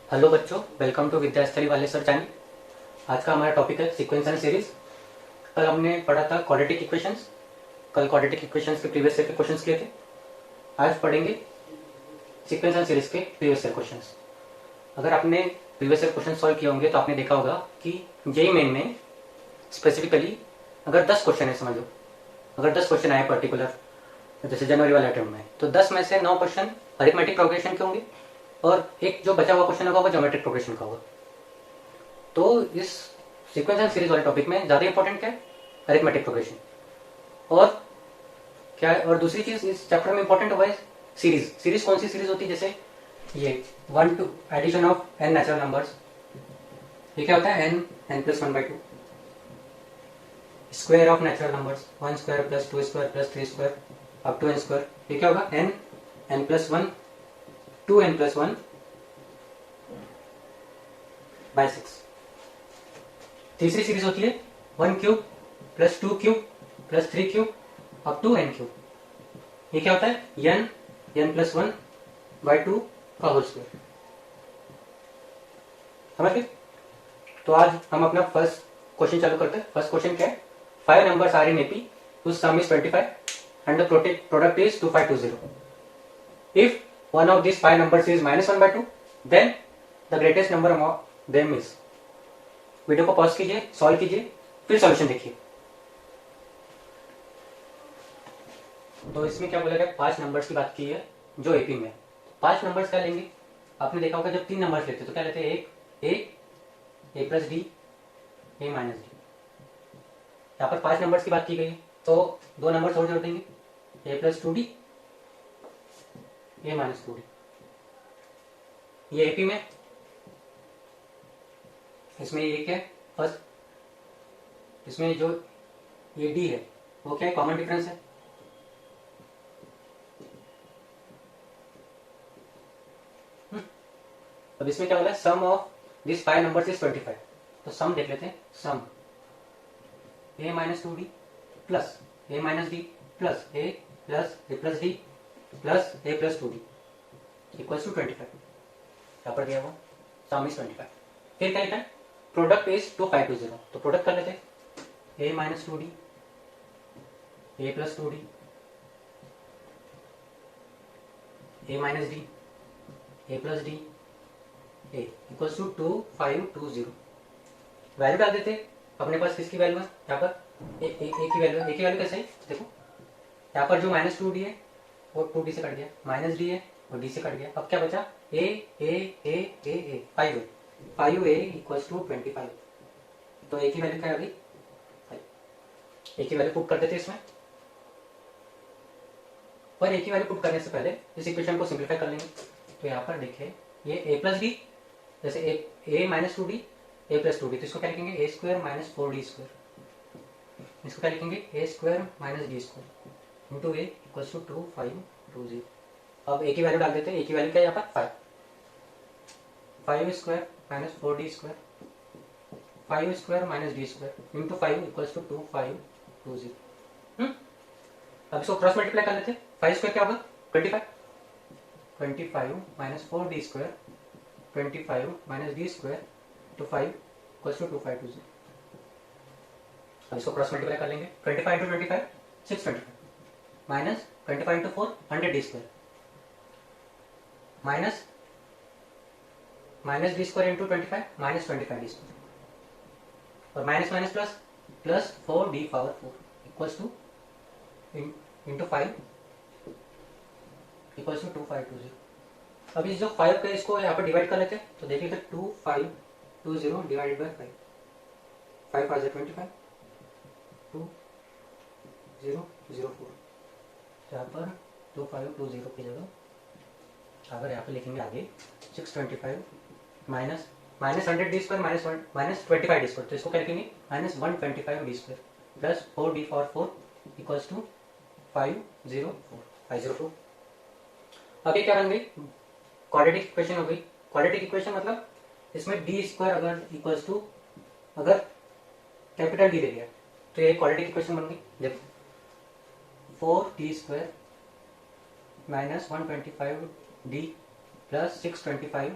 Hello बच्चों, welcome to विद्यास्थली वाले sir channel. आज का हमारा टॉपिक है सीक्वेंस एंड सीरीज। कल हमने पढ़ा था क्वाड्रेटिक इक्वेशंस। कल क्वाड्रेटिक इक्वेशंस के प्रीवियस ईयर के क्वेश्चंस किए थे। आज पढ़ेंगे सीक्वेंस एंड सीरीज के प्रीवियस ईयर क्वेश्चंस। अगर आपने प्रीवियस ईयर क्वेश्चन सॉल्व किए होंगे तो आपने देखा होगा कि जेई मेन में स्पेसिफिकली अगर 10 क्वेश्चन है, समझ लो अगर 10 क्वेश्चन आए पर्टिकुलर, जैसे जनवरी वाले अटेम्प्ट में, तो 10 में से 9 क्वेश्चन अरिथमेटिक प्रोग्रेशन के होंगे और एक जो बचा हुआ क्वेश्चन होगा वो ज्योमेट्रिक प्रोग्रेशन का होगा। तो इस सीक्वेंस एंड सीरीज वाले टॉपिक में ज्यादा इंपॉर्टेंट क्या है? Arithmetic progression. और क्या है, और दूसरी चीज इस चैप्टर में इंपॉर्टेंट हुआ है सीरीज। सीरीज कौन सी सीरीज होती है? जैसे ये 1 to addition of n natural numbers, ये क्या होता है? n plus 1/2। Square of natural numbers 1 square plus 2 square plus 3 square up to n square, ये क्या होगा? n plus 1 2n plus 1 by 6। तीसरी सीरीज होती है 1 cube plus 2 cube plus 3 cube up to n cube, ये क्या होता है? n प्लस 1/2 का होल स्क्वायर। समझ गए? तो आज हम अपना फर्स्ट क्वेश्चन चालू करते हैं। फर्स्ट क्वेश्चन क्या है? 5 numbers are in AP whose sum is 25 and the product is 2520. If one of these 5 numbers is -1/2, then the greatest number among them is। Video को पॉज कीजिए, सॉल्व कीजिए, फिर solution देखिए। तो इसमें क्या बोला गया? 5 नंबर्स की बात की है जो एपी में। 5 नंबर्स क्या लेंगे? आपने देखा होगा जब 3 नंबर्स लेते तो क्या लेते हैं? ए प्लस डी, ए माइनस डी। यहाँ पर 5 नंबर्स की बात की गई है तो 2 नंबर्स और जोड़ देंगे, ए plus 2d, a minus 2d। ये एपी में, इसमें ये क्या है? फर्स्ट इसमें जो ये डी है वो क्या है? कॉमन डिफरेंस है। अब इसमें क्या बोला है? Sum of this 5 numbers is 25। तो सम देख लेते हैं। Sum a minus 2d plus A minus d plus a plus d plus a plus 2d equals to 25। यहाँ पर दिया हुआ सम इज 25। फिर क्या लिखा है? Product is 2520। तो प्रोडक्ट कर लेते हैं। A minus 2d, a plus 2d, a minus d, a plus d, a equals to 2520। Value डाल देते। अपने पास किसकी वैल्यू है? यहाँ पर ए की वैल्यू है। ए की वैल्यू कैसे है? देखो यहाँ पर जो -2d है वो 2d से कट गया, माइनस डी है वो d से कट गया। अब क्या बचा? ए ए ए ए ए 5 है, 5a इक्वल्स टू 25। तो ए की वैल्यू क्या है अभी? ए की वैल्यू पुट कर देते इसमें। पर ए की वैल्यू पुट करने से पहले इस इक्वेशन को सिंप्लीफाई कर लेंगे। तो यहाँ पर देखिए ये ए प्लस डी, जैसे ए minus 2d, a plus 2d, तो इसको क्या लिखेंगे? A square minus 4d square. इसको क्या लिखेंगे? A square minus d square into a equals to 2520। अब ए की वैल्यू डाल देते हैं। ए की वैल्यू क्या है यहाँ पर? 5 square minus 4d square, 5 square minus d square into 5 equals to 2520। अब इसको क्रॉस मल्टीप्लाई कर लेते हैं। 5 स्क्वायर क्या होगा? 25 minus 4d square, 25 minus d square to 5 equals to 2520। अब इसको क्रॉस मल्टीप्लाई कर लेंगे। 25 into 25 625 minus 25 into 4 100d square minus d square into 25 minus 25d square और minus minus plus plus 4d power 4 equals to into 5 equals to 2520। अब इस जो 5 का इसको यहाँ पर डिवाइड कर लेते हैं तो देखिए 2520 डिवाइडेड बाय 5, 5 5 25 2004। यहाँ पर 2520 की जगह अगर यहाँ पे लिखेंगे आगे 625 minus 100d square minus 25d square, तो इसको क्या लिखेंगे? Minus 125d square plus 4d power 4 equals to 504। अब ये क्या बन गई? क्वाड्रेटिक इक्वेशन हो गई। क्वाड्रेटिक इक्वेशन मतलब इसमें डी स्क्वायर अगर इक्वल्स टू, अगर कैपिटल डी ले लिया तो ये क्वाड्रेटिक इक्वेशन बन गई। देखो 4d square minus 125d plus 625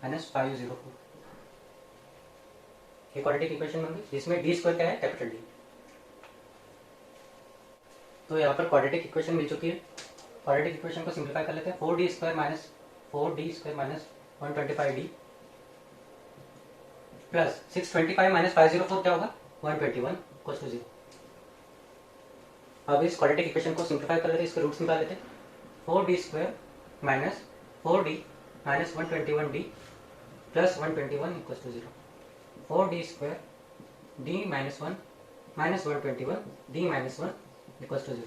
minus 504। ये क्वाड्रेटिक इक्वेशन बन गई जिसमें डी स्क्वायर क्या है, कैपिटल डी। तो यहाँ पर क्वाड्रेटिक इक्वेशन मिल चुकी है। क्वाड्रेटिक इक्वेशन को सिंप्लीफाई कर लेते हैं। 4d square minus 125d plus 625 minus 504 क्या होगा, 121 इक्वल्स टू 0। अब इस क्वाड्रेटिक इक्वेशन को सिंप्लीफाई कर लेते हैं, इसके रूट्स निकाल लेते हैं। 4d square minus 4d minus 121d plus 121 equals to 0। 4d square d minus 1 minus 121 d minus 1 equals to 0।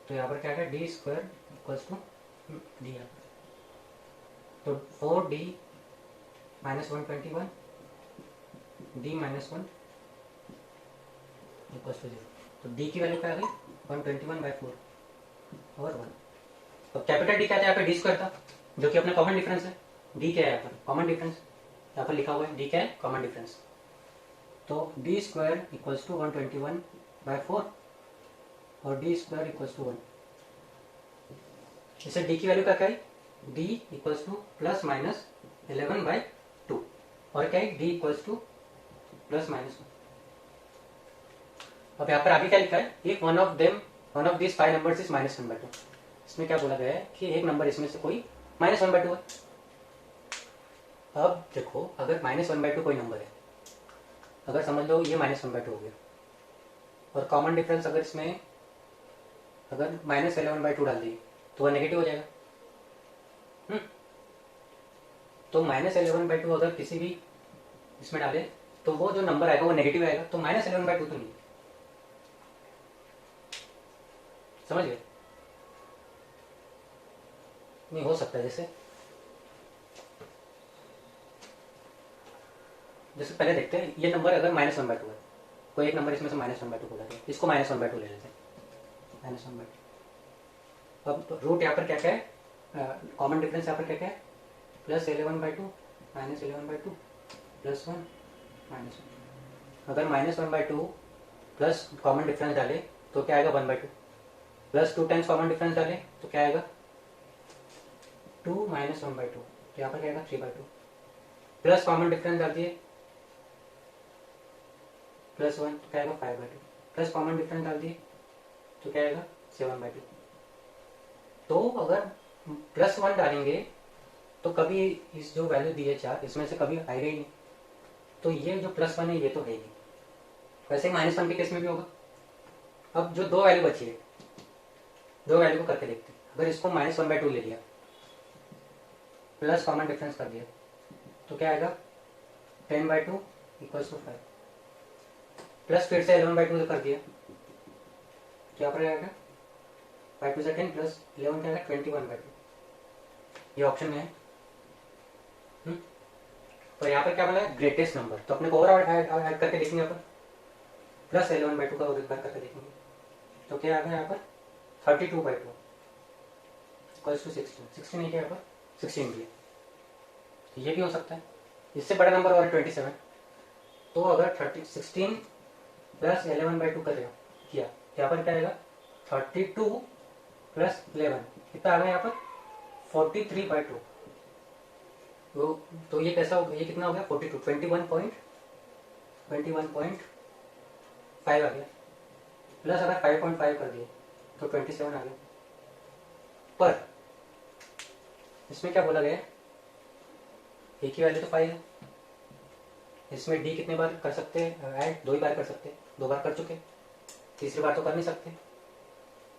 तो यहाँ पर क्या है, d square equals to d. यहाँ तो 4d minus 121 d minus 1 equals to 0। तो d की वैल्यू क्या आ गई, 121/4 और 1। तो कैपिटल डी क्या था, यहाँ पे डी स्क्वायर था जो कि अपना कॉमन डिफरेंस है। डी क्या है यहाँ पर, कॉमन डिफरेंस यहाँ पर लिखा हुआ है, डी क्या है, कॉमन डिफरेंस। तो डी स्क्वायर इक्वल्स टू 121/4 और डी स्क्वायर इक्वल्स टू 1। इसे डी की वैल्यू क्या है, D equals two plus minus 11/2 और क्या है, D equals two plus minus 1। अब यहाँ पर आगे क्या लिखा है, if one of this 5 numbers is -1/2। इसमें क्या बोला गया है कि एक नंबर इसमें से कोई -1/2 है। अब देखो, अगर -1/2 कोई नंबर है, अगर समझ लो ये -1/2 हो गया और कॉमन डिफरेंस अगर इसमें अगर -11/2 डाल दिए तो वह नेगेटिव हो जाएगा। तो -11/2 अगर किसी भी इसमें डाले तो वो जो नंबर आएगा वो नेगेटिव आएगा। तो -11/2 तो नहीं, समझ गए, नहीं हो सकता। जैसे पहले देखते हैं, ये नंबर अगर -1/2 है, कोई एक नंबर इसमें से -1/2 को डाले, इसको -1/2 ले लेते हैं, -1/2। अब तो रूट यहाँ पर क्या क्या है, कॉमन डिफरेंस यहाँ पर क्या क्या है, +11/2 -11/2 +1 -1। अगर -1/2 प्लस कॉमन डिफरेंस डाले तो क्या आएगा, 1/2 प्लस 2 टाइम्स कॉमन डिफरेंस डाले तो क्या आएगा, 2 -1/2। तो यहाँ पर क्या आएगा, 3/2 प्लस कॉमन डिफरेंस डाल दिए +1 तो क्या आएगा, 5/2 प्लस कॉमन डिफरेंस डाल दिए तो क्या आएगा, 7/2। तो अगर +1 डालेंगे तो कभी इस जो वैल्यू दी है 4 इसमें से कभी आएगा ही नहीं। तो ये जो +1 है ये तो है ही नहीं। वैसे -1 के केस में भी होगा। अब जो दो वैल्यू बची है, दो वैल्यू को करके देखते हैं। अगर इसको -1/2 ले लिया प्लस कॉमन डिफरेंस कर दिया तो क्या आएगा, 10/2 इक्वल्स टू 5 प्लस फिर से 11/2 कर दिया क्या पर आएगा, 5 से 10 प्लस 11 क्या आएगा, 21/2। ये ऑप्शन में है। तो यहाँ पर क्या बोला है, ग्रेटेस्ट नंबर। तो अपने को और ऐड करके देखेंगे यहाँ पर, +11/2 का और एक बार करके देखेंगे तो क्या आ गया यहाँ पर, 32/2 इक्वल्स टू 16। 16 नहीं क्या यहाँ पर, 16 भी है। ये भी हो सकता है। इससे बड़ा नंबर और 27। तो अगर 16 + 11/2 करेगा किया, यहाँ पर क्या आएगा, 32 + 11 कितना आ गया यहाँ पर, 43/2। तो ये कैसा हो गया, ये कितना हो गया, 42 21.5 आ गया। प्लस अगर 5.5 कर दिए तो 27 आ गया। पर इसमें क्या बोला गया, ए की वैल्यू तो 5 है। इसमें डी कितने बार कर सकते हैं ऐड, 2 ही बार कर सकते हैं, 2 बार कर चुके, तीसरी बार तो कर नहीं सकते।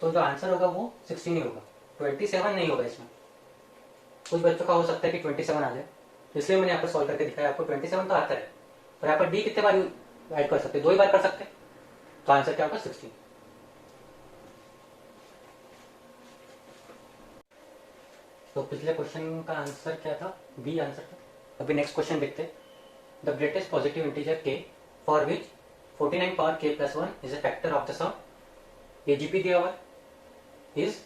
तो जो आंसर होगा वो 16 ही होगा, 27 नहीं होगा। इसमें कुछ बच्चों का हो सकता है कि 27 आ जाए, तो इसलिए मैंने यहाँ पर सॉल्व करके दिखाया। आपको 27 तो आता है, और यहाँ पर डी कितने बार ऐड कर सकते हैं, 2 ही बार कर सकते हैं। तो आंसर क्या होगा, 16। तो पिछले क्वेश्चन का आंसर क्या था, बी आंसर था। अभी नेक्स्ट क्वेश्चन देखते हैं। The greatest positive integer k for which 49 power k + 1 is a factor of the sum. ये जीपी दिया हुआ इज,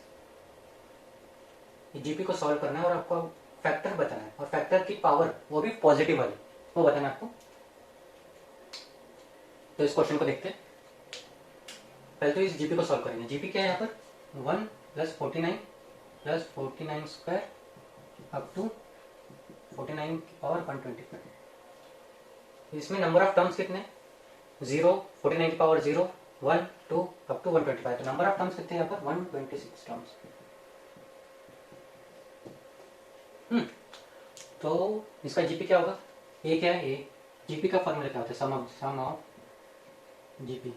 जीपी को सॉल्व करना है और आपको फैक्टर बताना है, और फैक्टर की पावर वो भी पॉजिटिव वाली, वो बताना है आपको। तो इस क्वेश्चन को देखते हैं। पहले तो इस जीपी को सॉल्व करेंगे। जीपी क्या है यहाँ पर, 1 + 49 + 49² अप टू 49 की पावर 125। इसमें नंबर ऑफ टर्म्स कितने? 0, 49 की पावर 0, 1, 2 अप टू 125। तो नंबर ऑफ टर्म्स कितने यहाँ पर? 126 टर्म्स। तो इसका जीपी क्या होगा? ए क्या है? ए। जीपी का फॉर्मूला क्या होता है? Sum of GP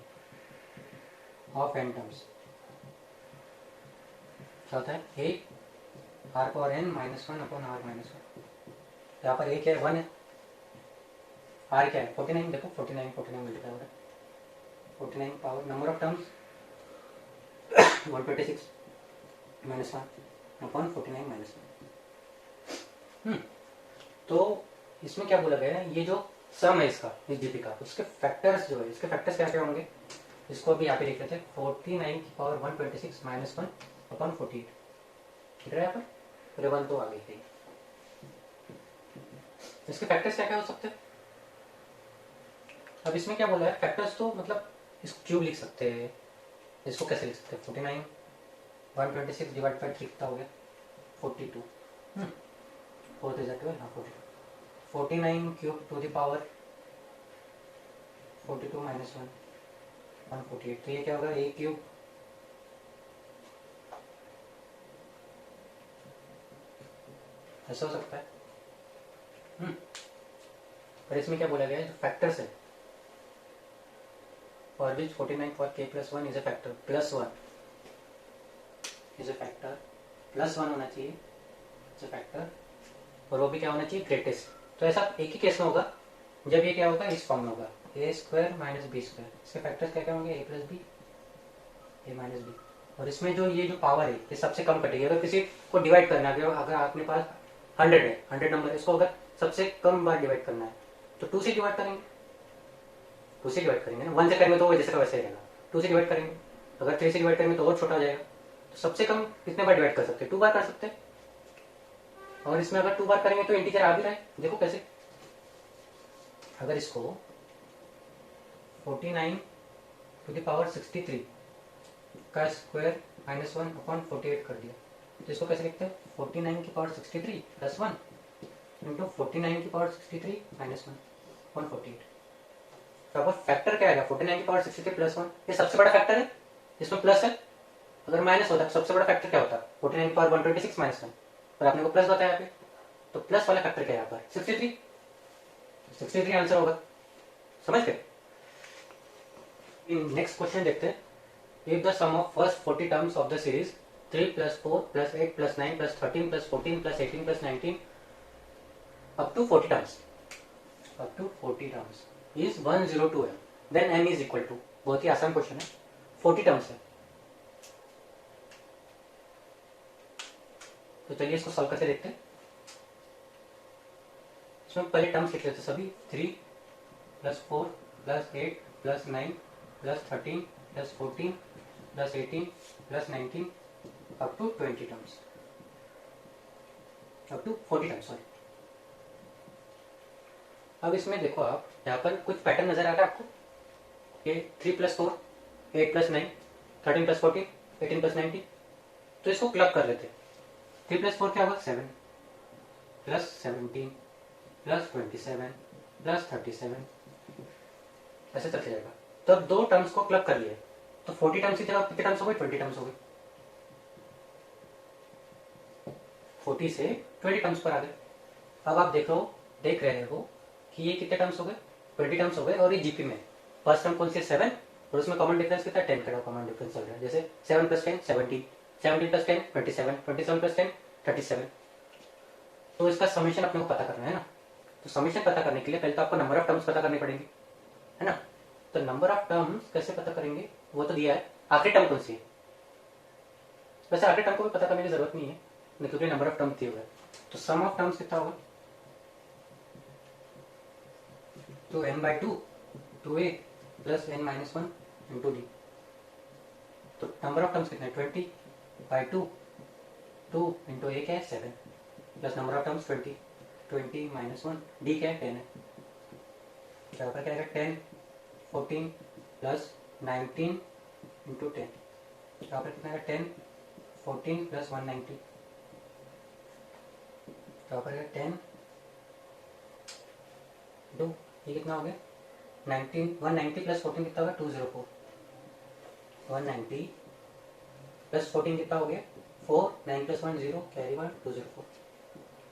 of n terms क्या होता है? A are power n minus 1 upon r minus 1। यहाँ पर ए क्या है? 1 है। आर क्या है? 49। देखो 49 मल्टीप्लाई हो रहा है। 49 power number of terms 126 minus 1 upon 49 minus 1। तो इसमें क्या बोला गया है? ये जो सम है इसका, इस जीपी का, उसके फैक्टर्स जो है, इसके फैक्टर्स क्या क्या होंगे? इसको अभी यहाँ पे लिख लेते हैं। 49 की पावर 126 माइनस 1 अपॉन 48। ठीक है यहाँ पर? 1 तो आ गई थी। इसके फैक्टर्स क्या क्या हो सकते हैं? अब इसमें क्या बोला है? फैक्टर्स तो मतलब इसको क्यूब लिख सकते हैं। इसको कैसे लिख सकते हैं? 49 126 डिवाइड बाई 3 कितना हो गया? 42। 4 3 12, हाँ 42। 49 cube two the power 42 minus 1 148। तो ये क्या होगा? ए क्यूब ऐसा हो सकता है। पर इसमें क्या बोला गया है? जो फैक्टर्स है, for which 49 for k plus 1 is a factor, plus 1 is a factor, plus 1 होना चाहिए इज अ फैक्टर, और वो भी क्या होना चाहिए? ग्रेटेस्ट। तो ऐसा एक ही केस में होगा जब ये क्या होगा? इस फॉर्म में होगा, ए स्क्वायर माइनस बी स्क्वायर। इसके फैक्टर्स क्या क्या होंगे? ए प्लस बी, ए माइनस बी। और इसमें जो ये जो पावर है ये सबसे कम कटेगी। अगर किसी को डिवाइड करना है, अगर आपके पास 100 है, 100 नंबर, इसको अगर सबसे कम बार डिवाइड करना है तो 2 से डिवाइड करेंगे। 2 से डिवाइड करेंगे ना, 1 से करेंगे तो वो जैसे का वैसे रहेगा। 2 से डिवाइड करेंगे, अगर 3 से डिवाइड करेंगे तो और छोटा हो जाएगा। तो सबसे कम कितने बार डिवाइड कर सकते हैं? 2 बार कर सकते हैं। और इसमें अगर 2 बार करेंगे तो इंटीजर आ भी रहा है। देखो कैसे? अगर इसको 49 टू द पावर 63 का स्क्वायर माइनस 1 अपॉन 48 कर दिया, तो इसको कैसे लिखते हैं? 49 की पावर 63 प्लस 1 इंटू 49 की पावर 63 माइनस 1 अपॉन 48। तो अब फैक्टर क्या आएगा? 49 की पावर 63 प्लस 1। ये सबसे बड़ा फैक्टर है, इसमें प्लस है। अगर माइनस होता तो सबसे बड़ा फैक्टर क्या होता? 49 की पावर 126 माइनस 1, पर आपने को प्लस बताया यहाँ पे। तो प्लस वाला फैक्टर क्या है यहाँ पर? 63। 63 आंसर होगा। समझ गए? नेक्स्ट क्वेश्चन देखते हैं। If the sum of first 40 terms of the series 3 plus 4 plus 8 plus 9 plus 13 plus 14 plus 18 plus 19 up to 40 terms is 102 है, then n is equal to, बहुत ही आसान क्वेश्चन है, 40 टर्म्स है। तो चलिए इसको सॉल्व करके देखते हैं। इसमें पहले टर्म्स लिख लेते हैं सभी। 3 plus 4 plus 8 plus 9 plus 13 plus 14 plus 18 plus 19 up to 20 terms, up to 40 terms, sorry. अब इसमें देखो आप, यहाँ पर कुछ पैटर्न नजर आ रहा है आपको? ये 3 प्लस 4 8 प्लस 9 13 प्लस 14 18 प्लस 19। तो इसको क्लब कर लेते हैं। 3 प्लस 4 क्या होगा? 7 प्लस 17 प्लस 27 प्लस 37, ऐसे चलते जाएगा। तो अब दो टर्म्स को क्लब कर लिए, तो 40 टर्म्स की जगह कितने टर्म्स हो गए? 20 टर्म्स हो गए। 40 से 20 टर्म्स पर आ गए। अब आप देख रहे हो कि ये कितने टर्म्स हो गए? 20 टर्म्स हो गए। और ये जीपी में फर्स्ट टर्म कौन सी है? 7, और उसमें कॉमन डिफरेंस कितना? 10 का कॉमन डिफरेंस चल रहा है। जैसे 7 प्लस 10 17, 17 प्लस 10 27, 27 प्लस 10 37। तो इसका समेशन अपने को पता करना है ना। तो समेशन पता करने के लिए पहले तो आपको नंबर ऑफ टर्म्स पता करने पड़ेंगे, है ना। तो नंबर ऑफ टर्म्स कैसे पता करेंगे? वो तो दिया है, आखिरी टर्म कौन सी है। वैसे आखिरी टर्म को भी पता करने की जरूरत नहीं है, क्योंकि नंबर ऑफ टर्म्स दिए हुए हैं। तो सम ऑफ टर्म्स कितना होगा? तो n/2 2a plus n minus 1 into D. तो नंबर ऑफ टर्म्स कितना है? 20/2 2 इंटू a क्या है? 7 plus number of terms 20 20 minus 1 D क्या है? 10 है। क्या होगा? क्या आएगा? 10 14 प्लस 19 इंटू 10। यहाँ पर कितना आएगा? 10 14 प्लस 190। यहाँ पर 10 इंटू ये कितना हो गया 190 प्लस 14 कितना होगा 204, 190 प्लस 14 कितना हो गया 4, 9 प्लस 1 0, कैरी 1 204,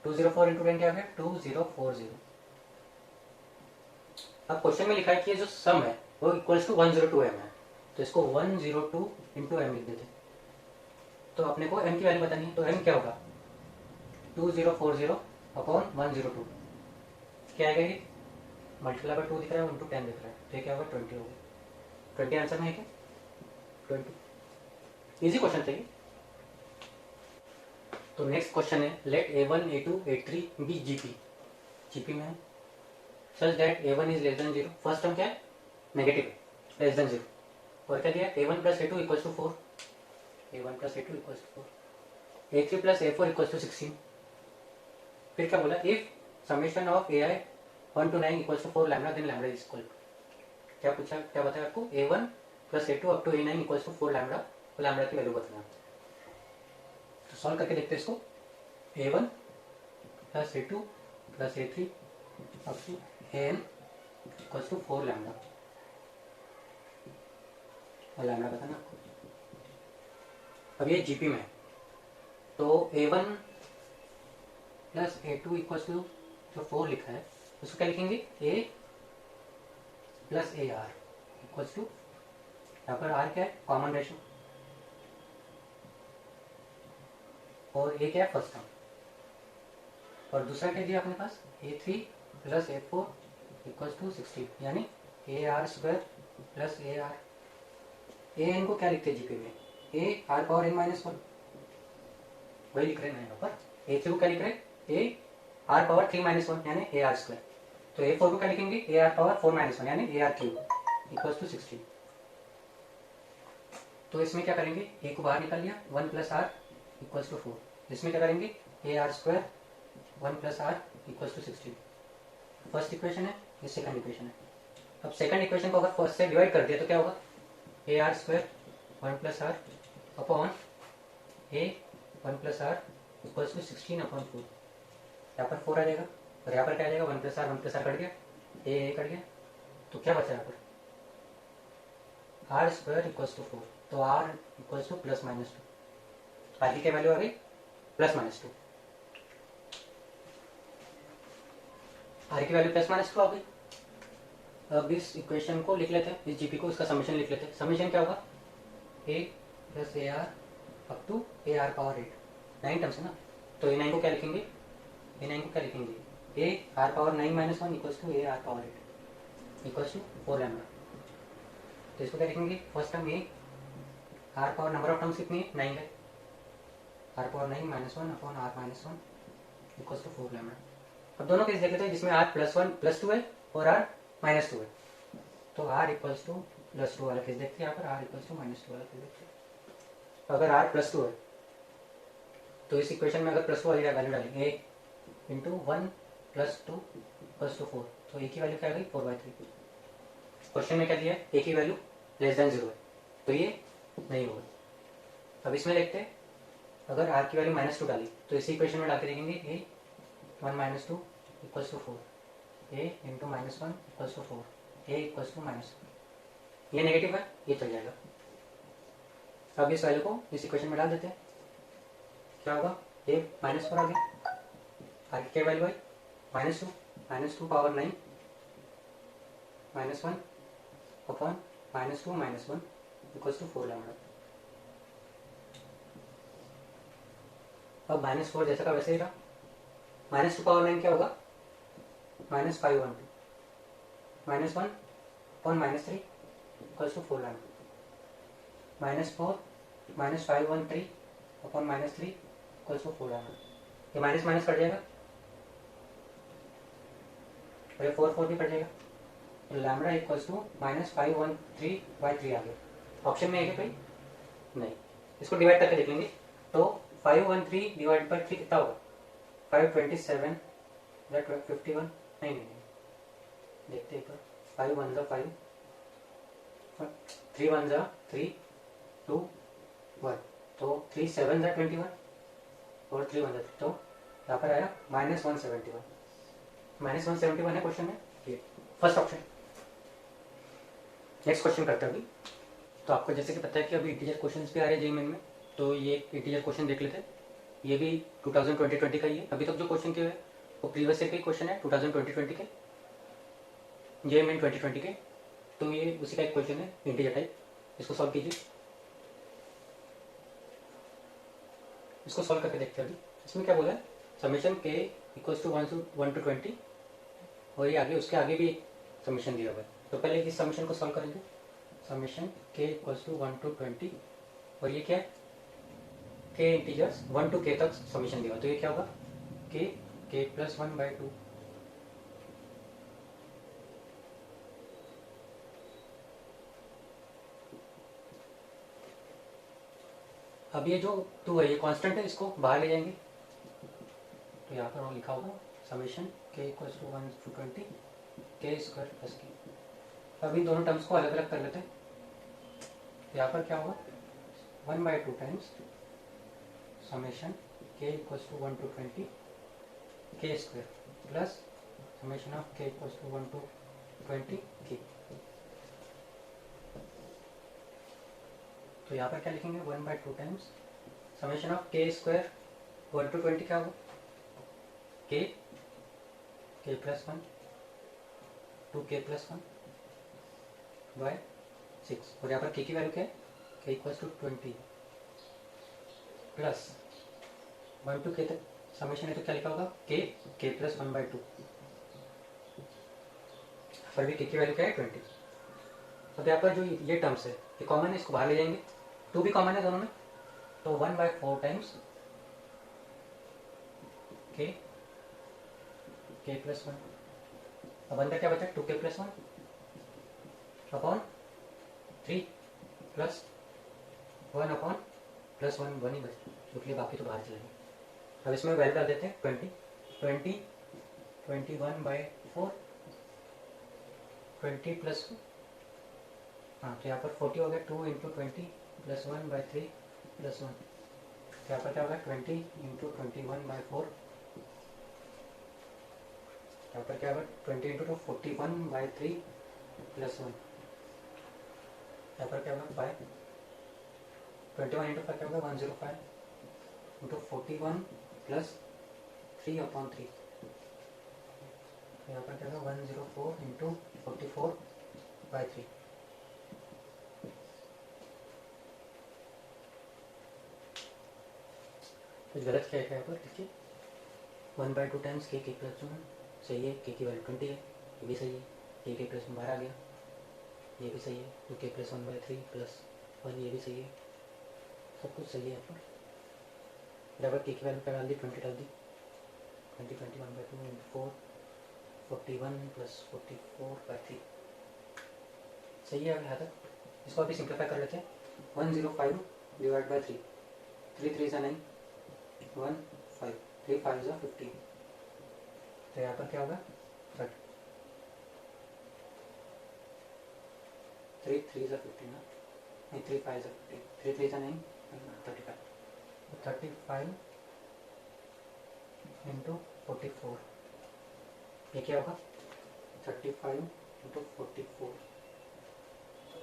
204 इंटू 10 क्या हो गया 2040। अब क्वेश्चन में लिखा है कि ये जो सम है वो इक्वल्स टू 102 एम है, तो इसको 102 इंटू एम लिख देते। तो अपने को एम की वैल्यू बतानी है, तो एम क्या होगा 2040 अपॉन 102, क्या आएगा ये मल्टीप्लाई बाय 2 दिख रहा है, इंटू 10 दिख रहा है, तो ये क्या होगा 20 होगा। 20 आंसर में है क्या 20। इजी क्वेश्चन था ये। तो नेक्स्ट क्वेश्चन है let A1 A2 A3 be GP, GP में such that A1 is less than 0, first term क्या है नेगेटिव लेस देन 0, और क्या दिया A1 plus A2 equals to 4, A1 plus A2 equals to 4, A3 plus A4 equals to 16। फिर क्या बोला if summation of AI 1 to 9 equals to 4 lambda then lambda is equal, क्या पूछा क्या बताया आपको A1 plus A2 up to A9 equals to 4 lambda, तो lambda की वैल्यू बताना। तो सॉल्व करके देखते हैं इसको, A1 plus A2 plus A3 up to AN equals to 4 lambda, और लैम्डा बताना आपको। अब ये जीपी में है, तो A1 plus A2 equals to जो 4 लिखा है उसको क्या लिखेंगे A plus AR equals to, यहाँ पर R क्या है कॉमन रेशो, और A क्या है फर्स्ट टर्म, और दूसरा क्या दिया अपने पास A3 plus A4 equals to 16, यानी AR square plus AR। AN को क्या लिखते हैं जीपी में AR पावर n माइनस 1, वही लिख रहे हैं यहाँ पर। A3 को क्या लिख रहे हैं AR पावर 3 माइनस 1 यानी AR स्क्वायर, तो A4 को क्या लिखेंगे AR पावर 4 माइनस 1 यानी AR क्यूब इक्वल्स टू 16। तो इसमें क्या करेंगे A को बाहर निकाल लिया 1 प्लस R इक्वल्स टू 4, इसमें क्या करेंगे AR square 1 plus R equals to 16। First equation है, ये सेकंड इक्वेशन है। अब सेकंड इक्वेशन को अगर फर्स्ट से डिवाइड कर दिया तो क्या होगा AR square 1 plus R upon A 1 plus R equals to 16 upon 4, यहाँ पर 4 आ जाएगा, और यहाँ पर क्या आ जाएगा 1 प्लस R कट गया, A कट गया, तो क्या बचा यहाँ पर R स्क्वायर इक्वल्स टू 4, तो R equals two plus minus 2, R की क्या वैल्यू आ गई प्लस माइनस 2, R की वैल्यू प्लस माइनस 2 आ गई। अब इस इक्वेशन को लिख लेते हैं, इस जीपी को इसका समेशन लिख लेते हैं। समेशन क्या होगा A plus AR up to AR power 8, 9 terms है ना, तो A9 को क्या लिखेंगे A9 को क्या लिखेंगे AR power 9 minus 1 equals to AR power 8 equals to 4 lambda. तो इसको क्या लिखेंगे first term R power number of terms कितनी है 9 है, R power 9 minus 1 upon R minus 1 equals to 4 lambda. अब दोनों केस देख लेते हैं जिसमें R प्लस 1 प्लस 2 है और R माइनस 2 है, तो R इक्वल्स टू प्लस 2 वाला केस देखते हैं, यहाँ पर R इक्वल्स टू माइनस 2 वाला केस देखते हैं। अगर R प्लस 2 है तो इस इक्वेशन में अगर प्लस 2 वाली वैल्यू डालेंगे A into 1 plus 2 plus two 4, तो A की वैल्यू क्या आ गई 4/3। क्वेश्चन में क्या दिया है A की वैल्यू लेस देन 0 है, तो ये नहीं होगा। अब इसमें देखते हैं अगर R की वैल्यू -2 डाली तो इसी इक्वेशन में डाल के देखेंगे A 1 minus 2 equals to 4, A into minus 1 equals to 4, A equals to minus 1, ये नेगेटिव है ये चल जाएगा। अब इस वैल्यू को इस इक्वेशन में डाल देते हैं, क्या होगा A -4 आ गया, R की क्या वैल्यू है -2 power 9 -1 upon -2 -1 equals to 4 lambda. अब -4 जैसा का वैसे ही रहा, -2 पावर 9 क्या होगा -512 -1 upon -3 equals to 4 lambda, -4 -513 upon -3 equals to 4 lambda. ये माइनस माइनस कट जाएगा और ये 4 भी कट जाएगा, तो लैम्डा इक्वल्स टू -513/3 आ गया। ऑप्शन में है क्या कोई नहीं, इसको डिवाइड करके देख लेंगे, तो 513 डिवाइड बाई 3 कितना होगा 527 51, नहीं देखते एक बार, 5 1 जा 5 3 1 जा 3 2 1, तो 3 7 जा 21 और 3 1 जा, तो यहाँ पर आया -171 है क्वेश्चन में, ये फर्स्ट ऑप्शन। नेक्स्ट क्वेश्चन करते हैं अभी। तो आपको जैसे कि पता है कि अभी इंटीजर क्वेश्चंस भी आ रहे हैं जेईई मेन में, तो ये इंटीजर क्वेश्चन देख लेते हैं। ये भी 2020 का ही है। अभी तक जो क्वेश्चन किए हुए वो प्रीवियस ईयर के क्वेश्चन है 2020 के, जेईई मेन 2020 के। तो ये उसी का एक क्वेश्चन है इंटीजर टाइप। इसको सॉल्व कीजिए। इसको सॉल्व करके देखते हैं अभी। इसमें क्या बोला है, समेशन के इक्वल्स टू 1 to 20, और ये आगे उसके आगे भी एक समेशन दिया हुआ है। तो पहले इस समेशन को सॉल्व करेंगे। समेशन के इक्वल्स टू 1 to 20, और ये क्या है, के इंटीजर्स 1 to k तक समेशन दिया हुआ। तो ये क्या होगा, k प्लस 1/2। अब ये जो 2 है ये कांस्टेंट है, इसको बाहर ले जाएंगे। तो यहाँ पर वो लिखा होगा समेशन के इक्वल्स टू 1 to 20 के स्क्वायर प्लस के। अब इन दोनों टर्म्स को अलग अलग कर लेते हैं। यहाँ पर क्या होगा, 1/2 टाइम्स समेशन के इक्वल्स टू 1 to 20 के स्क्वायर प्लस समेशन ऑफ के इक्वल्स टू 1 to 20 के। तो यहाँ पर क्या लिखेंगे, 1/2 टाइम्स समेशन ऑफ के स्क्वायर 1 to 20 क्या होगा, के प्लस 1 टू के प्लस 1 बाय 6। और यहाँ पर के की वैल्यू क्या है, k equals to 20 plus 1 to k तक समेशन है। तो क्या लिखा होगा, के प्लस 1/2। पर भी के की वैल्यू क्या है, 20। अब यहाँ पर जो ये टर्म्स है ये कॉमन है, इसको बाहर ले जाएंगे। 2 भी कॉमन है दोनों में, तो 1/4 टाइम्स के प्लस 1। अब अंदर क्या बचा, 2k plus 1 upon 3 plus 1 upon plus 1 ही बचा, इसलिए बाकी तो बाहर चलेंगे। अब इसमें वैल्यू डाल देते हैं 21/4 20 प्लस, हाँ तो यहाँ पर 40 हो गया। 2 × 20 प्लस 1/3 प्लस 1। तो यहाँ पर क्या होगा, 20 × 21/4। यहाँ पर क्या होगा, 20 × 2 41/3 प्लस 1। यहाँ पर क्या होगा, 5 21 × 5 क्या होगा, 105 × 41 प्लस 3/3। यहाँ पर क्या होगा, 104 × 44/3। कुछ गलत क्या है यहाँ पर, देखिए 1/2 टाइम्स के प्लस 1 सही है, के की वैल्यू 20 है, ये भी सही है। के प्लस 1 बाहर आ गया, ये भी सही है। तो के प्लस 1/3 प्लस 1 ये भी सही है, सब कुछ सही है यहाँ पर। बराबर के की वैल्यू क्या डाल दी, 20 डाल दी। 20 1/2 × 4 41 प्लस 44/3 सही है। अब यहाँ तक इसको अभी सिंप्लीफाई कर लेते हैं। 105 डिवाइड बाई 3, 3 3 9 1 5 3 5 15। तो यहाँ पर क्या होगा, 3 3 15 ना, नहीं 3 5 15, 3 3 9 35। 35 × 44 ये क्या होगा, 35 × 44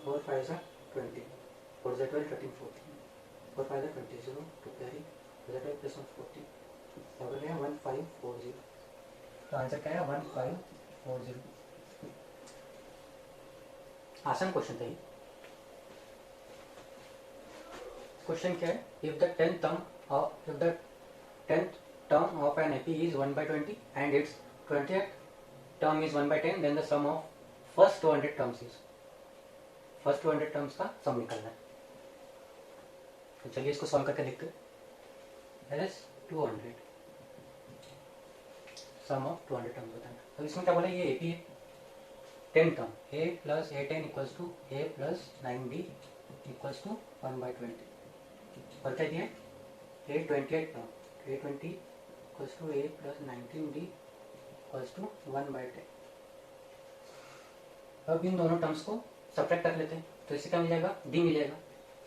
4 5 20 4 12 13 14 4 5 20 0 2 कैरी 12 प्लस 1 14 बराबर है 1540। तो आंसर क्या है, 1540। आसान क्वेश्चन था ये। क्वेश्चन क्या है, if the 10th term of an AP is 1/20 and its 20th term is 1/10, then the sum of first 200 terms is, first 200 terms का सम निकालना है। तो चलिए इसको सॉल्व करके देखते हैं। एस 200 सम ऑफ 200 टर्म्स बताना। तो इसमें क्या बोला, ये एपी है 10 term, a plus a10 equals to a plus 9b equals to 1/20। और क्या दिया, a28 term, a20 equals to a plus 19b equals to 1/10। अब इन दोनों टर्म्स को सब्ट्रैक्ट कर लेते हैं। तो इससे क्या मिल जाएगा, डी मिलेगा।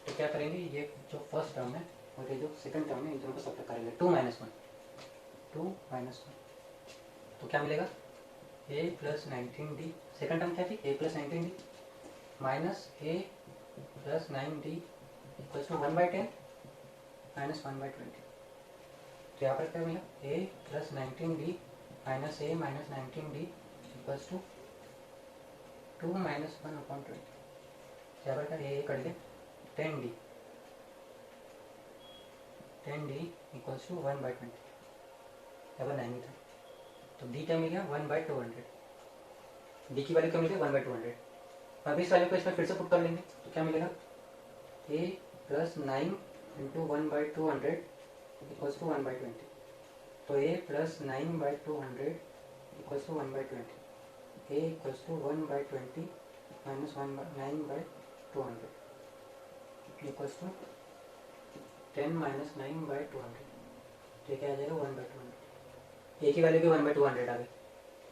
तो क्या करेंगे, ये जो फर्स्ट टर्म है और ये जो सेकंड टर्म है इन दोनों को सब्ट्रैक्ट करेंगे। 2 - 1 2 - 1 तो क्या मिलेगा, a plus 19d, second term क्या थी, a plus 19d minus a plus 9d equals to 1/10 minus 1/20। तो यहाँ पर क्या मिला, a plus 19d minus a minus 19d equals to 2 minus 1/20। यहाँ पर क्या ए कट गया, 10d इक्वल्स टू 1/20, यहाँ पर 9 था तो डी क्या मिल गया 1/200, डी की वैल्यू क्या मिल गई 1/200। अब इस वैल्यू को इसमें फिर से पुट कर लेंगे तो क्या मिलेगा, a plus 9 into 1/200 equals to 1/20। तो a plus 9/200 equals to 1/20, a equals to 1/20 minus 9/200 equals to 10 minus 9/200। तो क्या आ जाएगा 1/200, ए की वैल्यू भी 1/200 आ गई।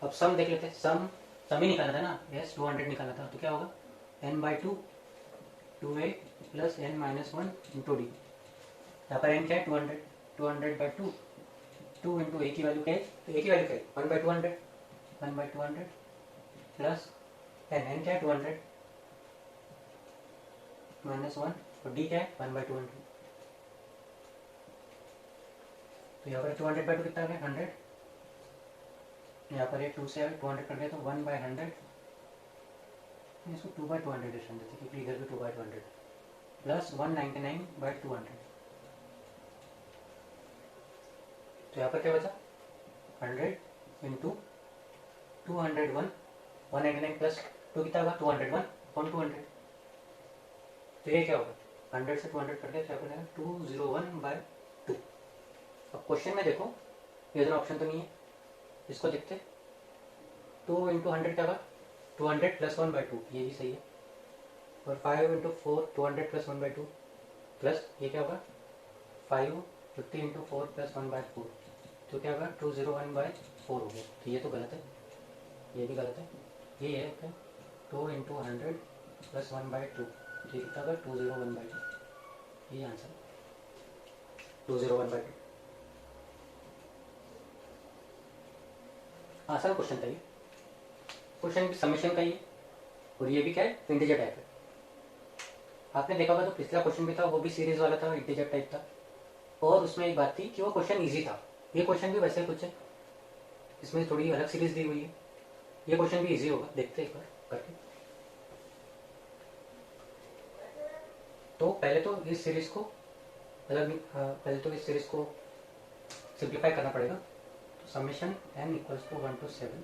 अब सम देख लेते हैं, सम ही निकालना था ना, यस 200 निकालना था, तो क्या होगा n/2 2a plus n minus 1 into D. यहाँ पर n क्या है 200, 200/2 2 इंटू ए की वैल्यू क्या है, तो ए की वैल्यू क्या है 1/200, 1/200 प्लस n क्या है 200 माइनस 1 और डी क्या है 1/200। तो यहाँ पर 200/2 कितना आ गया 100, यहाँ पर ये 2 से 200 कर दिया तो 1/100, इसको 2/200 डिस्टेंस देते क्योंकि इधर भी 2/200 प्लस 199/200। तो यहाँ पर क्या बचा 100 इंटू 201, 199 प्लस 2 कितना होगा 201/200। तो ये क्या होगा 100 से 200 कर दिया तो यहाँ पर 201/2। अब क्वेश्चन में देखो ये दोनों ऑप्शन तो नहीं है, इसको देखते 2 इंटू 100 क्या होगा 200 प्लस 1/2, ये भी सही है। और 5 इंटू 4 200 प्लस 1/2 प्लस ये क्या होगा 50 इंटू 4 प्लस 1/4, तो क्या होगा 201/4 हो गया। तो ये तो गलत है, ये भी गलत है, ये है क्या 2 इंटू 100 प्लस 1/2, तो ये कितना होगा 201/2, ये आंसर 201/2। आसान क्वेश्चन था ये, क्वेश्चन समेशन का ही है और ये भी क्या है इंटीजर टाइप है। आपने देखा होगा तो पिछला क्वेश्चन भी था वो भी सीरीज वाला था, इंटीजर टाइप था, और उसमें एक बात थी कि वो क्वेश्चन इजी था। ये क्वेश्चन भी वैसे कुछ है, इसमें थोड़ी अलग सीरीज दी हुई है, ये क्वेश्चन भी इजी होगा, देखते हैं एक बार करके। तो पहले तो इस सीरीज को सिंप्लीफाई करना पड़ेगा। तो summation n equals to 1 to 7,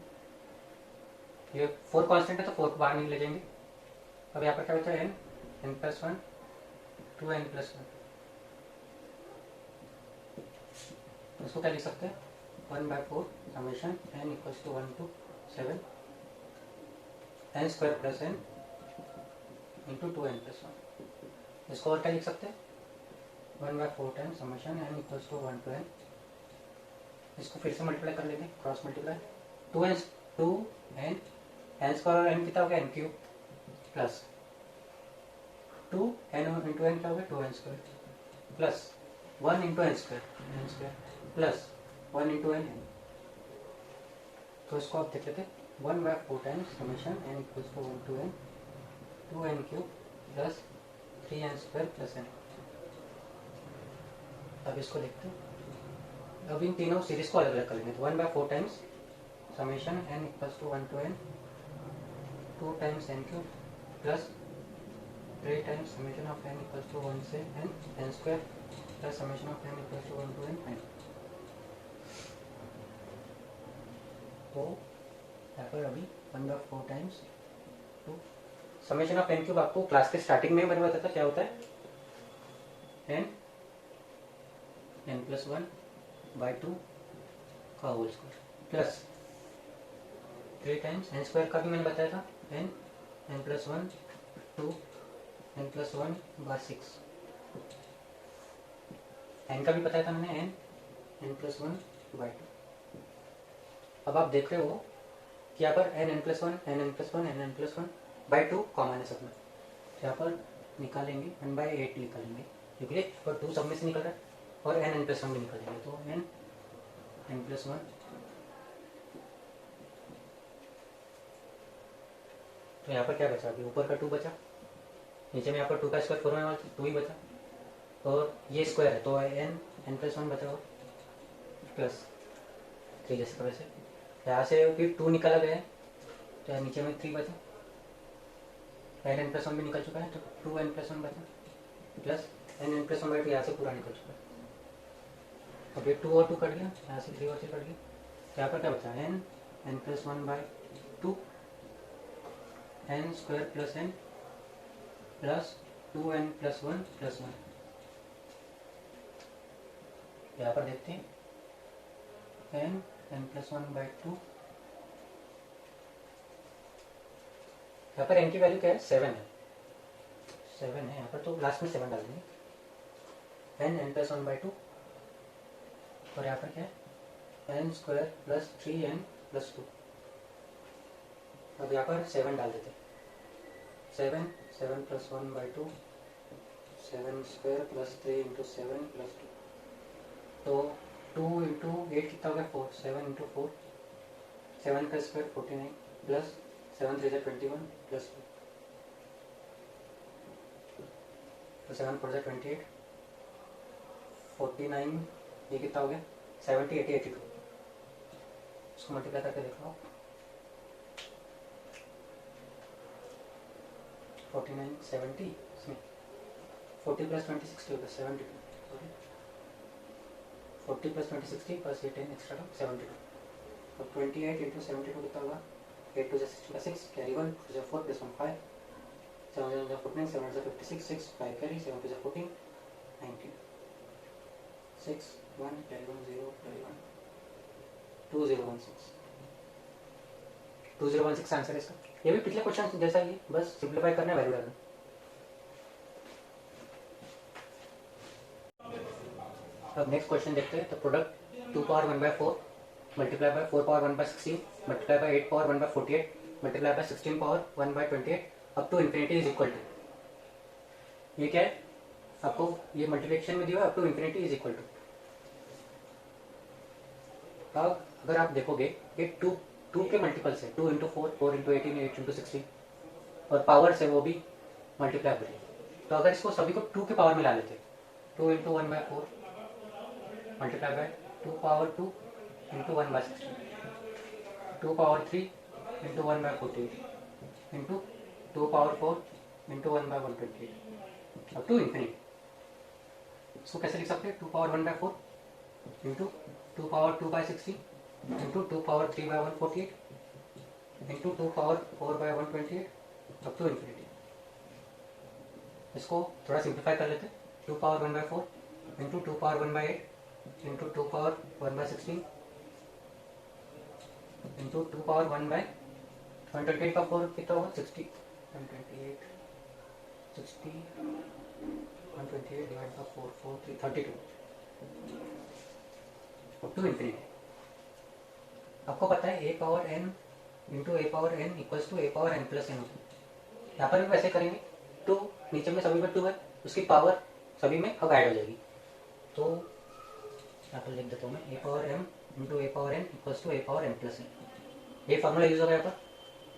ये 4 कांस्टेंट है तो 4 को बाहर नहीं ले जाएंगे। अब यहाँ पर क्या बचा n प्लस 1 2n प्लस 1, उसको क्या लिख सकते हैं 1/4 summation n equals to 1 to 7 n square plus n into 2n plus 1। इसको और क्या लिख सकते हैं 1/4 times summation n equals to 1 to n, इसको फिर से मल्टीप्लाई कर लेंगे, cross multiply 2n n square और n कितना हो गया n cube plus 2n into n क्या हो गया 2n square plus 1 into n square plus 1 into n। तो इसको आप देख लेते 1/4 times summation n equals to 1 to n 2n cube plus 3n square plus n। अब इसको देखते हैं, अब इन तीनों सीरीज को अलग अलग कर लेंगे। तो 1/4 times summation n equals to 1 to n 2 times n cube plus 3 times summation of n equals to 1 से n square plus summation of n equals to 1 to n। तो यहाँ पर अभी 1/4 times two summation of n cube आपको class के starting में मैंने बताया था क्या होता है n प्लस 1/2 का whole square plus 3 times n square का भी मैंने बताया था n plus 1 2 n plus 1/6, n का भी बताया था मैंने n प्लस 1/2। अब आप देख रहे हो कि यहाँ पर n plus 1 n plus 1 n plus 1/2 common है सब में, यहाँ पर निकालेंगे 1/8 निकालेंगे क्योंकि और 2 सब में से निकल रहा है और n प्लस 1 भी निकालेंगे। तो n प्लस 1 तो यहाँ पर क्या बचा, अभी ऊपर का 2 बचा, नीचे में यहाँ पर 2 का स्क्वायर 4 होने वाला 2 ही बचा, और ये स्क्वायर है तो n+1 बचा और प्लस 3 जैसे का वैसे। यहाँ से फिर 2 निकाला गया है तो यहाँ नीचे में 3 बचा, n+1 भी निकल चुका है तो 2n+1 बचा प्लस n+1/2 यहाँ से पूरा निकल चुका है। अब ये 2 और 2 कट गया, यहाँ से 3 और 3 कट गया, तो यहाँ पर क्या बचा n+1/2 n square plus n plus 2n+1+1। यहाँ पर देखते हैं n+1/2, यहाँ पर n की वैल्यू क्या है 7 है, 7 है यहाँ पर, तो लास्ट में 7 डाल देंगे n+1/2, और यहाँ पर क्या है n स्क्वायर प्लस 3n+2। अब यहाँ पर 7 डाल देते हैं, 7+1/2 7 स्क्वायर प्लस 3 × 7+2, तो 2 × 8 कितना हो गया 4, 7 × 4, 7 का स्क्वायर 49 प्लस 7 3 21 प्लस 2, तो 7 4 28, 49, ये कितना हो गया 70 80 82, इसको मल्टीप्लाई करके देखो 49 70, इसमें 40 + 20 60 होगा 72, सॉरी 40 + 20 60 प्लस ये 10 एक्स्ट्रा 72, तो 28 × 72 कितना होगा 8 2 6 carry 1 2 4 + 1 5 7 0 14 7 56 6 5 carry 7 2 14 19 6 1 carry 1 0 carry 1 2016 2016 answer है इसका। ये भी पिछले क्वेश्चन जैसा ही, बस सिंप्लीफाई करना है, वैल्यू डालना। अब नेक्स्ट क्वेश्चन देखते हैं। तो product 2 power 1/4 multiply by 4 power 1/16 multiply by 8 power 1/48 multiply by 16 power 1/28 up to infinity is equal to, ये क्या है आपको ये मल्टीप्लिकेशन में दिया है, up to infinity is equal to. अब अगर आप देखोगे ये 2 के मल्टीपल्स है, 2 × 4 4 × 18 8 × 16, और पावर्स है वो भी मल्टीप्लाई करें। तो अगर इसको सभी को 2 के पावर में ला लेते 2 × 1/4 multiply by 2 power 2 × 1/16 2 power 3 × 1/48 × 2 power 4 × 1/128 up to infinity. इसको कैसे लिख सकते हैं 2 power 1/4 × 2 power 2/16 × 2 power 3/148 × 2 power 4/128 up to infinity. इसको थोड़ा सिंप्लीफाई कर लेते 2 पावर 1/4 × 2 पावर 1/8 × 2 पावर 1/16 × 2 पावर 1/128 का 4 कितना होगा 60 128 60 128 divide by 4 4 3 32 up to infinity. आपको पता है a power n × a power n equals to a power n plus n होता है। यहाँ पर भी वैसे करेंगे, 2 नीचे में सभी में 2 है, उसकी पावर सभी में अब ऐड हो जाएगी, तो यहाँ पर लिख देता हूँ मैं a power m × a power n equals to a power n plus n। ये फार्मूला यूज होगा यहाँ पर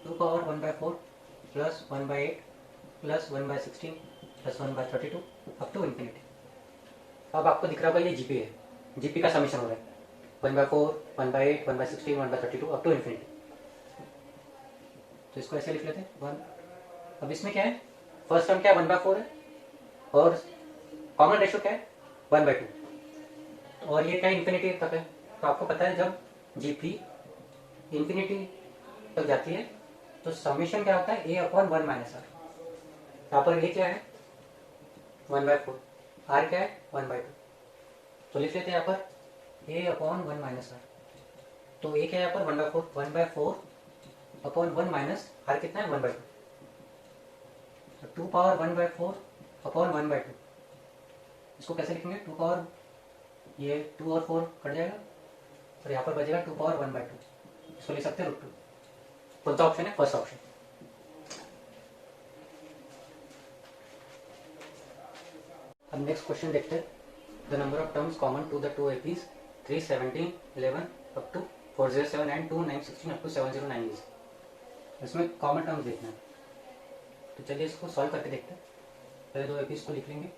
2 power 1/4 plus 1/8 plus 1/16 plus 1/32 up to infinity. अब आपको दिख रहा होगा ये जीपी है, जीपी का समीशन हो रहा है 1/4 1/8 1/16 1/32 अप टू इन्फिनिटी। तो इसको ऐसे लिख लेते हैं 1। अब इसमें क्या है फर्स्ट टर्म क्या है 1/4 है, और कॉमन रेशियो क्या है 1/2, और ये क्या इन्फिनिटी तक है। तो आपको पता है जब जीपी इन्फिनिटी तक जाती है तो समीशन क्या होता है a/1 - r। यहाँ पर ये क्या है 1/4, r क्या है 1/2, तो लिख लेते हैं यहाँ पर a/1 - r। तो a क्या है यहाँ पर 1/4 1/4/1 माइनस r कितना है 1/2, तो 2 पावर 1/4/1/2। इसको कैसे लिखेंगे 2 पावर ये 2 और 4 कट जाएगा, और यहाँ पर बचेगा 2 पावर 1/2। इसको लिख सकते हैं √2। कौन सा ऑप्शन है फर्स्ट ऑप्शन। अब नेक्स्ट क्वेश्चन देखते हैं। The number of terms common to the 2 APs 3 17 11 up to 407 and 2 9 16 up to 709 is. इसमें कॉमन टर्म्स देखना है। तो चलिए इसको सॉल्व करके देखते हैं। पहले दो एपीज को लिख लेंगे।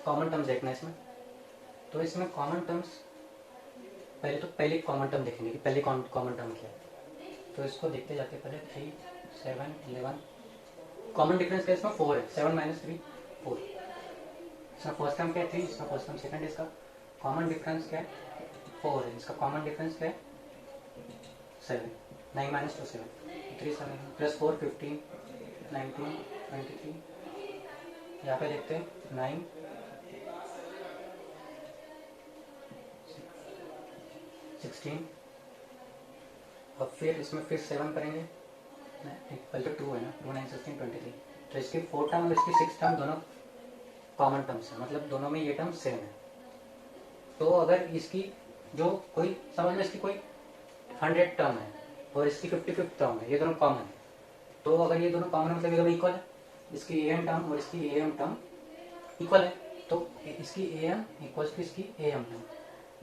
कॉमन टर्म्स देखना है इसमें, तो इसमें कॉमन टर्म्स पहले कॉमन टर्म देखेंगे कि पहले कॉमन टर्म क्या है। तो इसको देखते जाते पहले 3, 7, 11 कॉमन डिफरेंस क्या है इसमें 4 है। 7 माइनस 3 4। इसका फर्स्ट टर्म क्या है 3, इसका फर्स्ट टर्म सेकंड, इसका कॉमन डिफरेंस क्या है 4 है। इसका कॉमन डिफरेंस क्या है 7। 9 माइनस 2 7, 3 7 प्लस 4 15 19 23। यहाँ पे देखते हैं 9 16। अब फिर इसमें फिर 7 करेंगे, इक्वल टू 2 है ना, 2 9 16 23। तो इसकी 4 टर्म और इसकी 6 टर्म दोनों कॉमन टर्म्स है, मतलब दोनों में ये टर्म सेम है। तो अगर इसकी जो कोई समझ लो इसकी कोई 100 टर्म है और इसकी 55 टर्म है, ये दोनों कॉमन है। तो अगर ये दोनों कॉमन है मतलब ये दोनों इक्वल है, इसकी एम टर्म और इसकी एम टर्म इक्वल है, तो इसकी एम इक्वल्स टू इसकी एम टर्म।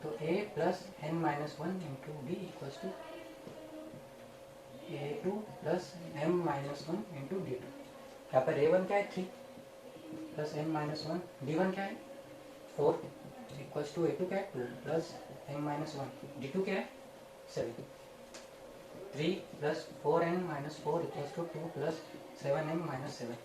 तो a plus n minus 1 into d equals to a2 plus m minus 1 into d two. यहाँ पर a1 क्या है 3 प्लस n माइनस 1, d1 क्या है 4 इक्वल्स टू a2 क्या है 2 प्लस m माइनस 1, d2 क्या है 7। 3 plus 4n minus 4 equals to 2 plus 7m minus 7।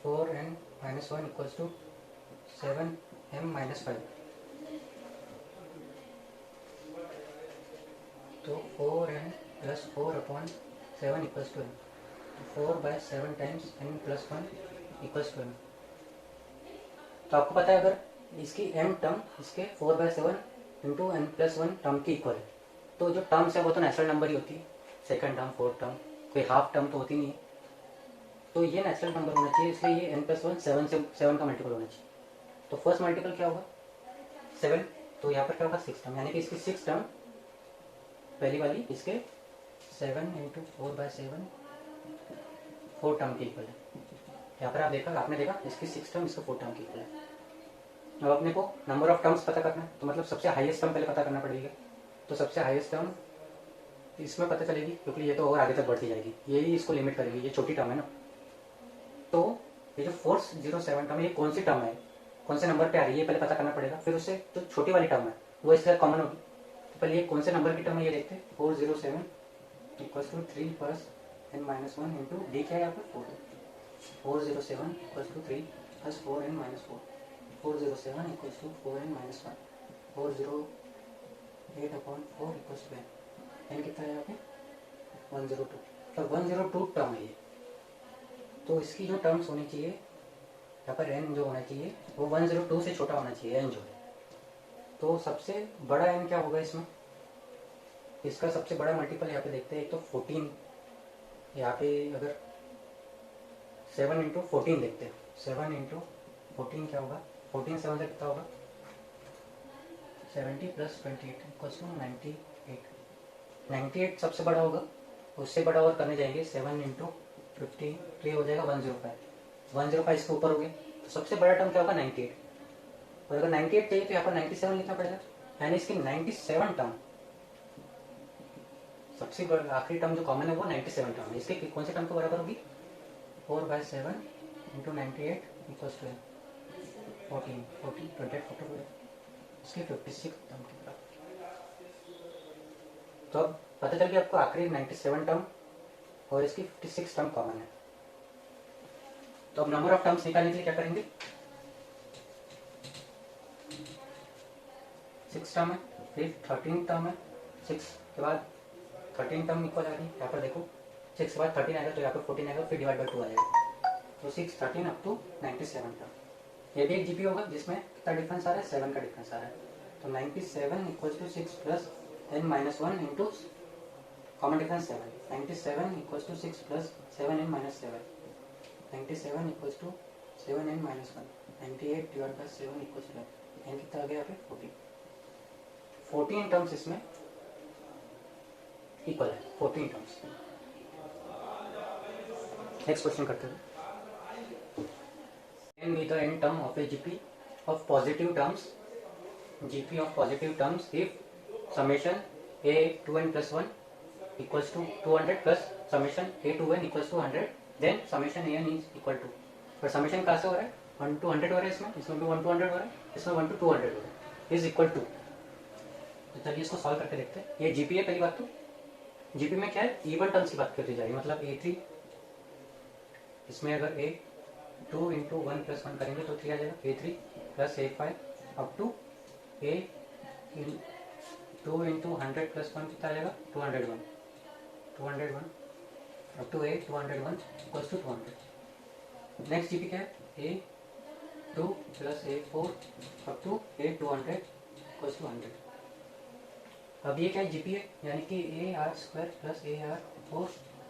4n minus 1 equals to 7m minus 5। तो 4n plus 4 upon 7 equals to m। 4/7 times n plus 1 equals to m। तो आपको पता है अगर इसकी m टर्म इसके 4/7 इंटू n प्लस 1 टर्म की equal है, तो जो टर्म्स है वो तो नेचुरल नंबर ही होती है। सेकंड टर्म, फोर्थ टर्म, कोई हाफ टर्म तो होती नहीं है। तो ये नेचुरल नंबर होना चाहिए, इसलिए ये n प्लस 1 7 से 7 का मल्टीपल होना चाहिए। तो फर्स्ट मल्टीपल क्या होगा 7, तो यहाँ पर क्या होगा 6 टर्म, यानी कि इसकी 6 टर्म पहली वाली इसके 7 इंटू 4/7 4 टर्म की इक्वल है। यहाँ पर आपने देखा इसकी 6 टर्म इसको 4 टर्म की इक्वल है। अब अपने को नंबर ऑफ टर्म्स पता करना है, तो मतलब सबसे हाईएस्ट टर्म पहले पता करना पड़ेगा। तो सबसे हाईएस्ट टर्म इसमें पता चलेगी, क्योंकि ये तो और आगे तक बढ़ती जाएगी, यही इसको लिमिट करेगी, ये छोटी टर्म है ना। तो ये जो 407 टर्म, ये कौन सी टर्म है, कौन से नंबर पे आ रही है, ये पहले पता करना पड़ेगा। फिर उससे जो छोटी वाली टर्म है वो इसके साथ कॉमन होगी। तो पहले ये कौन से नंबर की टर्म है ये देखते हैं। 407 equals to 3 plus n minus 1 into d क्या है यहाँ पर 4। 407 equals to 3 plus 4n minus 4। 407 equals to 4n minus 1। 408 upon 4 equals to n कितना है यहाँ पे 102। तो 102 टर्म है ये। तो इसकी जो टर्म्स होनी चाहिए यहाँ पर n जो होना चाहिए वो 102 से छोटा होना चाहिए n जो है। तो सबसे बड़ा n क्या होगा इसमें, इसका सबसे बड़ा मल्टीपल यहाँ पे देखते हैं। एक तो 14, यहाँ पे अगर 7 इंटू 14 देखते हैं, 7 इंटू 14 क्या होगा, 14 7 से कितना होगा 70 प्लस 28 इक्वल्स टू 98। 98 सबसे बड़ा होगा, उससे बड़ा और करने जाएंगे 7 इंटू 50 तो ये हो जाएगा 105। 105 इसके ऊपर हो गया, तो सबसे बड़ा टर्म क्या होगा 98। और अगर 98 चाहिए तो यहाँ पर 97 लिखना पड़ेगा, यानी इसकी 97 टर्म, सबसे आखिरी टर्म जो कॉमन है वो 97 टर्म है। इसके कौन से टर्म को बराबर होगी 4/7 इंटू 98 इक्वल्स टू 14 28 44 इसके 56 टर्म के बराबर। तो अब पता चल गया आपको आखिरी 97 टर्म और इसकी 56 टर्म कॉमन है। तो अब नंबर ऑफ टर्म्स निकालने के लिए क्या करेंगे, 6 टर्म है, फिर 13 टर्म है, 6 के बाद 13 टर्म इक्वल आ गई। यहाँ पर देखो 6 के बाद 13 आएगा तो यहाँ पर 14 आएगा, फिर डिवाइड बाई 2 आएगा। तो 6 13 अप टू 97 टर्म। ये भी एक जीपी होगा जिसमें कितना डिफरेंस आ रहा है 7 का डिफरेंस आ रहा है। तो 97 equals to 6 plus n minus 1 into common difference 7। 97 equals to 6 plus 7n minus 7। 97 equals to 7n minus 1। 98 divide by 7 equals to n कितना आ गया यहाँ पे 14 टर्म्स इसमें इक्वल है 14 टर्म्स। नेक्स्ट क्वेश्चन करते हैं। Name me the n term of a GP of positive terms, GP of positive terms if summation a 2n plus 1 equals to 200 plus summation a 2n equals to 100, then summation an is equal to, पर summation कहाँ से हो रहा है, 1 to 100 हो रहा है, इसमें भी 1 to 100 हो रहा है, इसमें 1 to 200 हो रहा है, is equal to। तो चलिए इसको सॉल्व करके देखते हैं। ये जीपी है पहली बात। तो जीपी में क्या है, इवन टर्म्स की बात करती जा रही है, मतलब a3, इसमें अगर a 2 इंटू 1 प्लस 1 करेंगे तो 3 आ जाएगा, a3 plus a5 up to a 2 into 100 plus 1 कितना आ जाएगा, 201 up to a 201 equals to 200। Next GP क्या है, a2 plus a4 up to a 200 equals to 100। अब ये क्या है, जीपी है, यानी कि a are square plus a r 4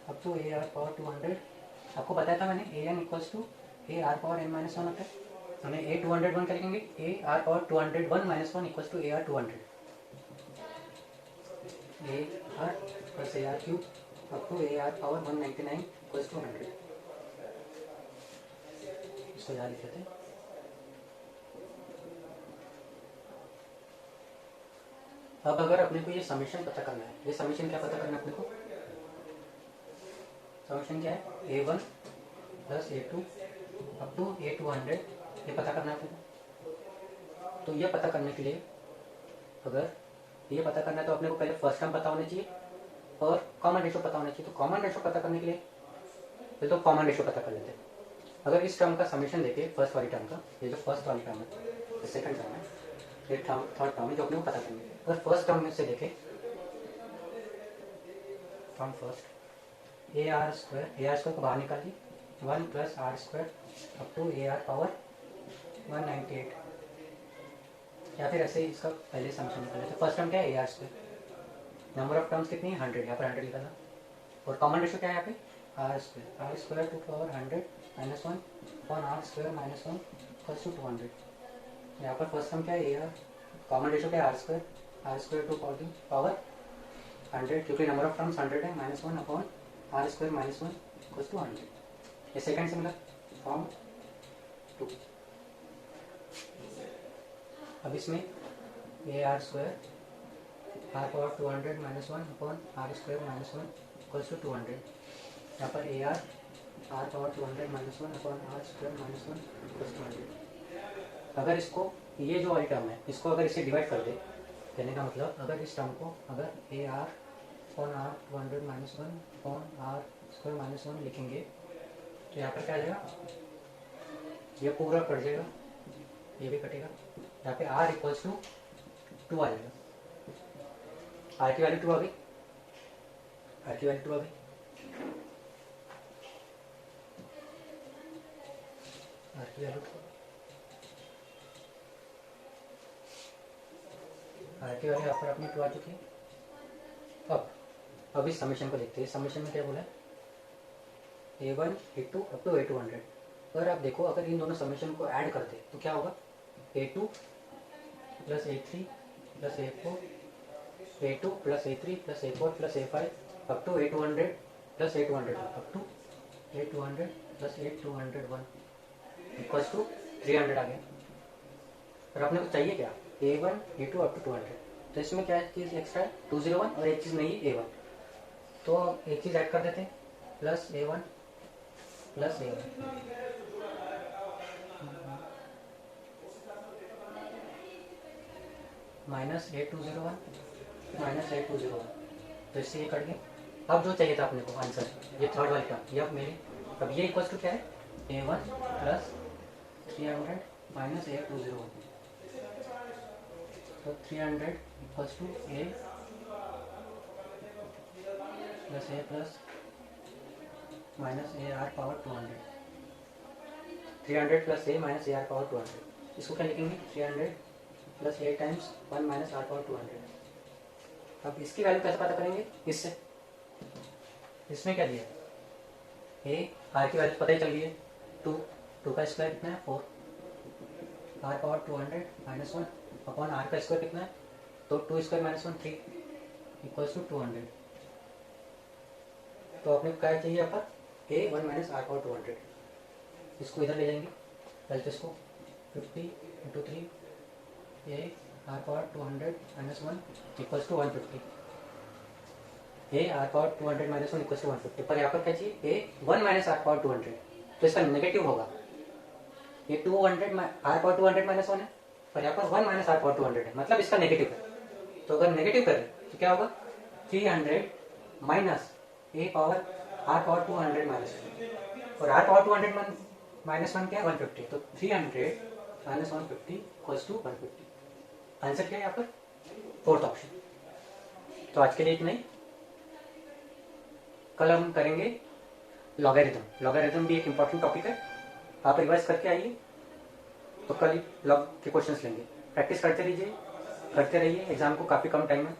up to a are power 200। आपको बताया था मैंने a n equals to a are power n minus 1 होता है। हमें ए 201 का लिखेंगे, a are power 201 minus 1 equals to a r 200, a r plus a r cube up to a are power 199 equals to 100। इसको यहाँ लिख लेते हैं। अब अगर अपने को ये समीशन पता करना है, ये समीशन क्या पता करना है अपने को, समीशन क्या है, a1 plus a2 up to a200, ये पता करना है अपने को। तो ये पता करने के लिए, अगर ये पता करना है तो अपने को पहले फर्स्ट टर्म पता होना चाहिए और कॉमन रेशो पता होना चाहिए। तो कॉमन रेशो पता करने के लिए पहले तो कॉमन रेशो पता कर लेते हैं। अगर इस टर्म का समीशन देखे, फर्स्ट वाली टर्म का, ये जो फर्स्ट वाली टर्म है, सेकंड टर्म है, ये थर्ड टर्म है जो अपने को पता करेंगे। अगर फर्स्ट टर्म में से देखें, from first a are square को बाहर निकालिए, 1 plus r square up to a are power 198, या फिर ऐसे ही इसका पहले समीशन निकाल लेते। फर्स्ट टर्म क्या है, a are square, number of terms कितनी है, 100, यहाँ पर 100 लिखा था, और कॉमन रेशो क्या है यहाँ पे, r square to power 100 minus 1 upon are square minus 1 equals to 200। यहाँ पर फर्स्ट टर्म क्या है, ए आर, कॉमन रेशो क्या है, आर स्क्वायर टू पावर 100, क्योंकि नंबर ऑफ टर्म्स 100 है, minus 1 upon are square minus 1 equals to 100। ये second से मिला, फॉर्म 2। अब इसमें A are square R power 200 minus 1 upon are square minus 1 equals to 200। यहाँ पर A are power 200 minus 1 upon are square minus 1 equals to 100। अगर इसको, ये जो वाली टर्म है, इसको अगर इसे डिवाइड कर दे, कहने का मतलब अगर इस टर्म को अगर A R upon R 200 minus 1 upon are square minus 1 लिखेंगे तो यहाँ पर क्या आ जाएगा, ये पूरा कट जाएगा, ये भी कटेगा, यहाँ पे आर इक्वल्स टू 2 आ जाएगा। आर की वैल्यू 2 आ गई, आर की वैल्यू 2 आ गई, आर की वैल्यू 2 आर की वैल्यू यहाँ पर अपनी 2 आ चुकी है। अब इस समीशन को देखते हैं। समीशन में क्या बोला है, a1 a2 up to a200। अगर आप देखो, अगर इन दोनों समीशन को ऐड करते तो क्या होगा, a2 plus a3 plus a4, a2 plus a3 plus a4 plus a5 up to a200 plus a200 up to a200 plus a201 equals to 300 आ गया। और अपने को चाहिए क्या, a1 a2 अप टू 200। तो इसमें क्या चीज़ एक्स्ट्रा है, 201, और एक चीज़ नहीं है, a1। तो एक चीज़ ऐड कर देते हैं, plus a1 plus a1 minus a201 minus a201। तो इससे ये कट गया। अब जो चाहिए था अपने को आंसर, ये थर्ड वाली टर्म, ये अब मेरे, अब ये इक्वल्स टू क्या है, a1 प्लस 300 माइनस a201। तो 300 equals to a plus minus A are power 200, 300 plus A minus A are power 200। इसको क्या लिखेंगे, 300 plus A times 1 minus R power 200। अब इसकी वैल्यू कैसे पता करेंगे, इससे, इसमें क्या दिया, ए आर की वैल्यू पता ही चल गई है, 2 का स्क्वायर कितना है, 4, R power 200 minus 1 upon R का स्क्वायर कितना है, तो 2 स्क्वायर माइनस 1 3 इक्वल्स टू 200। तो अपने को क्या चाहिए यहाँ पर, ए 1 माइनस आर पावर 200, इसको इधर ले जाएंगे पहले तो इसको 50 into 3 A are power 200 minus 1 equals to 150, A are power 200 minus 1 equals to 150, पर यहाँ पर क्या चाहिए ए 1 माइनस आर पावर 200, तो इसका नेगेटिव होगा, ये 200 आर पावर 200 माइनस 1 है, पर यहाँ पर 1 माइनस आर पावर 200 है, मतलब इसका नेगेटिव है। तो अगर नेगेटिव करें तो क्या होगा 300 minus A power R power 200 minus 1, और आर पावर 200 माइनस 1 क्या है 150, तो 300 माइनस 150 इक्वल्स टू 150। आंसर क्या है यहाँ पर फोर्थ ऑप्शन। तो आज के लिए इतना ही, कल हम करेंगे लॉगरिथम। लॉगरिथम भी एक इम्पॉर्टेंट टॉपिक है, आप रिवाइज करके आइए, तो कल लॉग के क्वेश्चंस लेंगे। प्रैक्टिस करते रहिए, करते रहिए, एग्जाम को काफ़ी कम टाइम है।